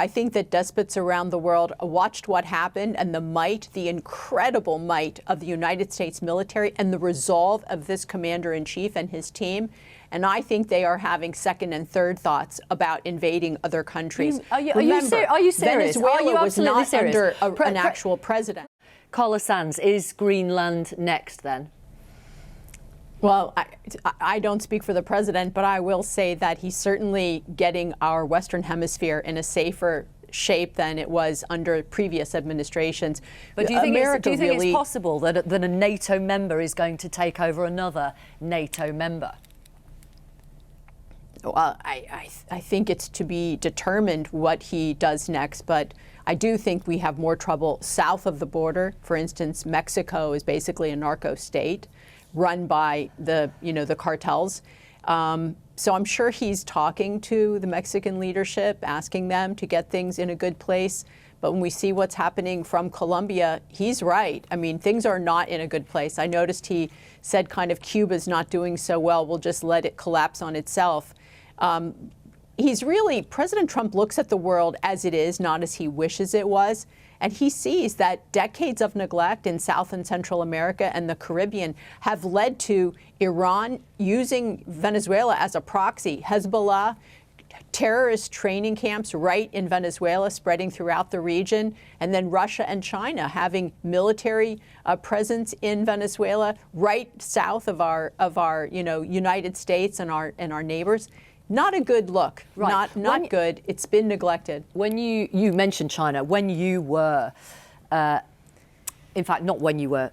I think that despots around the world watched what happened and the might, the incredible might of the United States military and the resolve of this commander-in-chief and his team. And I think they are having second and third thoughts about invading other countries. Are you serious? Venezuela was not under an actual president. Carla Sands, is Greenland next then? Well, I don't speak for the president, but I will say that he's certainly getting our Western Hemisphere in a safer shape than it was under previous administrations. But do you think it's possible that a NATO member is going to take over another NATO member? Well, I think it's to be determined what he does next, but I do think we have more trouble south of the border. For instance, Mexico is basically a narco state run by the cartels. So I'm sure he's talking to the Mexican leadership, asking them to get things in a good place. But when we see what's happening from Colombia, he's right. I mean, things are not in a good place. I noticed he said kind of Cuba's not doing so well. We'll just let it collapse on itself. President Trump looks at the world as it is, not as he wishes it was. And he sees that decades of neglect in South and Central America and the Caribbean have led to Iran using Venezuela as a proxy, Hezbollah, terrorist training camps right in Venezuela spreading throughout the region, and then Russia and China having military presence in Venezuela right south of our United States and our neighbors. Not a good look. Right. Not good. It's been neglected. When you mentioned China, when you were, in fact, not when you were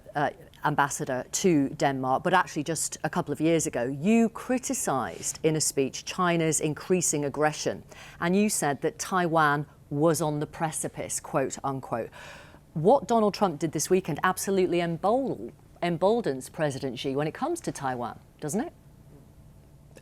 ambassador to Denmark, but actually just a couple of years ago, you criticised in a speech China's increasing aggression, and you said that Taiwan was on the precipice, quote unquote. What Donald Trump did this weekend absolutely emboldens President Xi when it comes to Taiwan, doesn't it?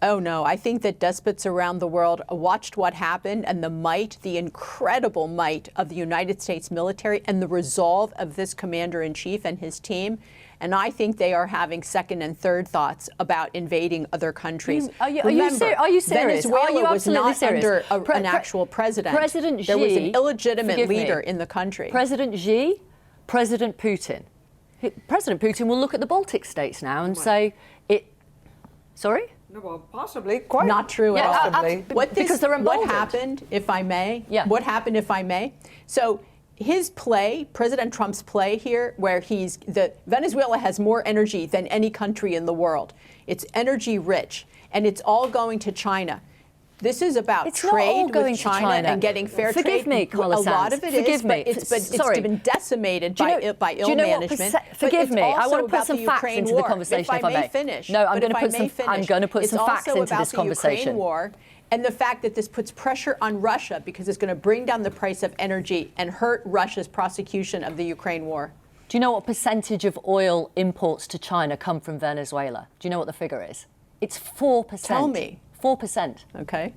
Oh, no. I think that despots around the world watched what happened and the might, the incredible might of the United States military and the resolve of this commander-in-chief and his team. And I think they are having second and third thoughts about invading other countries. Are you serious? Venezuela was not under an actual president. President Xi, there was an illegitimate leader in the country. President Xi, President Putin. President Putin will look at the Baltic states now and say, sorry? No, well, possibly. Quite not true at all. Because they're emboldened. What happened, if I may? Yeah. What happened, if I may? So his play, President Trump's play here, where Venezuela has more energy than any country in the world. It's energy rich, and it's all going to China. This is about trade with China and getting fair trade. Forgive me, Carla Sands. A lot of it is, but it's been decimated by ill management. Forgive me. I want to put some facts into the conversation, if I may finish. No, I'm going to put some facts into this conversation. And the fact that this puts pressure on Russia because it's going to bring down the price of energy and hurt Russia's prosecution of the Ukraine war. Do you know what percentage of oil imports to China come from Venezuela? Do you know what the figure is? It's 4%. Tell me. 4%. Okay.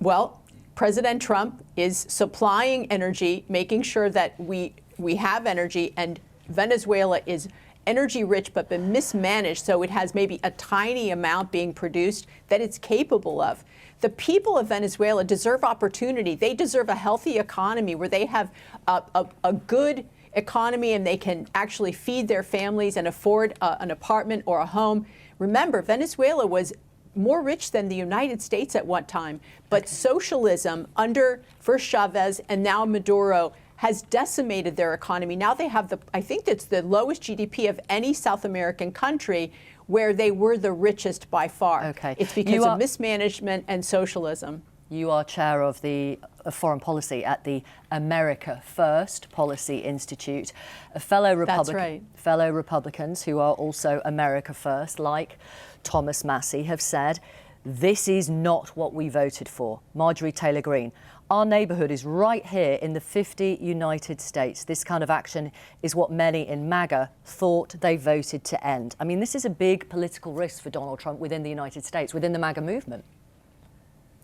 Well, President Trump is supplying energy, making sure that we have energy, and Venezuela is energy rich but been mismanaged, so it has maybe a tiny amount being produced that it's capable of. The people of Venezuela deserve opportunity. They deserve a healthy economy where they have a good economy and they can actually feed their families and afford an apartment or a home. Remember, Venezuela was more rich than the United States at one time, but socialism under first Chavez and now Maduro has decimated their economy. Now they have I think it's the lowest GDP of any South American country, where they were the richest by far. Okay. It's because of mismanagement and socialism. You are chair of the foreign policy at the America First Policy Institute. Fellow Republicans who are also America First, like Thomas Massey, have said, this is not what we voted for. Marjorie Taylor Greene, our neighbourhood is right here in the 50 United States. This kind of action is what many in MAGA thought they voted to end. I mean, this is a big political risk for Donald Trump within the United States, within the MAGA movement.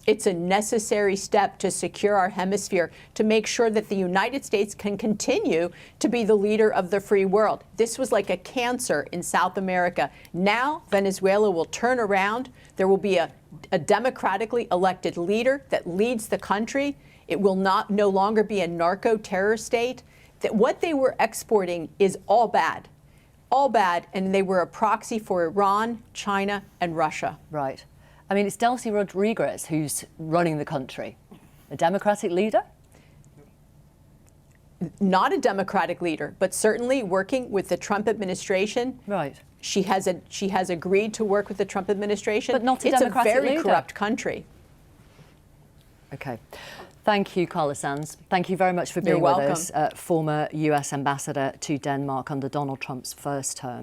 It's a necessary step to secure our hemisphere, to make sure that the United States can continue to be the leader of the free world. This was like a cancer in South America. Now Venezuela will turn around. There will be a a democratically elected leader that leads the country. It will no longer be a narco-terror state. That what they were exporting is all bad, and they were a proxy for Iran, China, and Russia. Right. I mean, it's Delcy Rodriguez who's running the country. A Democratic leader? Not a Democratic leader, but certainly working with the Trump administration. Right. She has agreed to work with the Trump administration. But not a Democratic leader. It's a very leader. corrupt country. Okay. Thank you, Carla Sands. Thank you very much for being You're with welcome. us, former US ambassador to Denmark under Donald Trump's first term.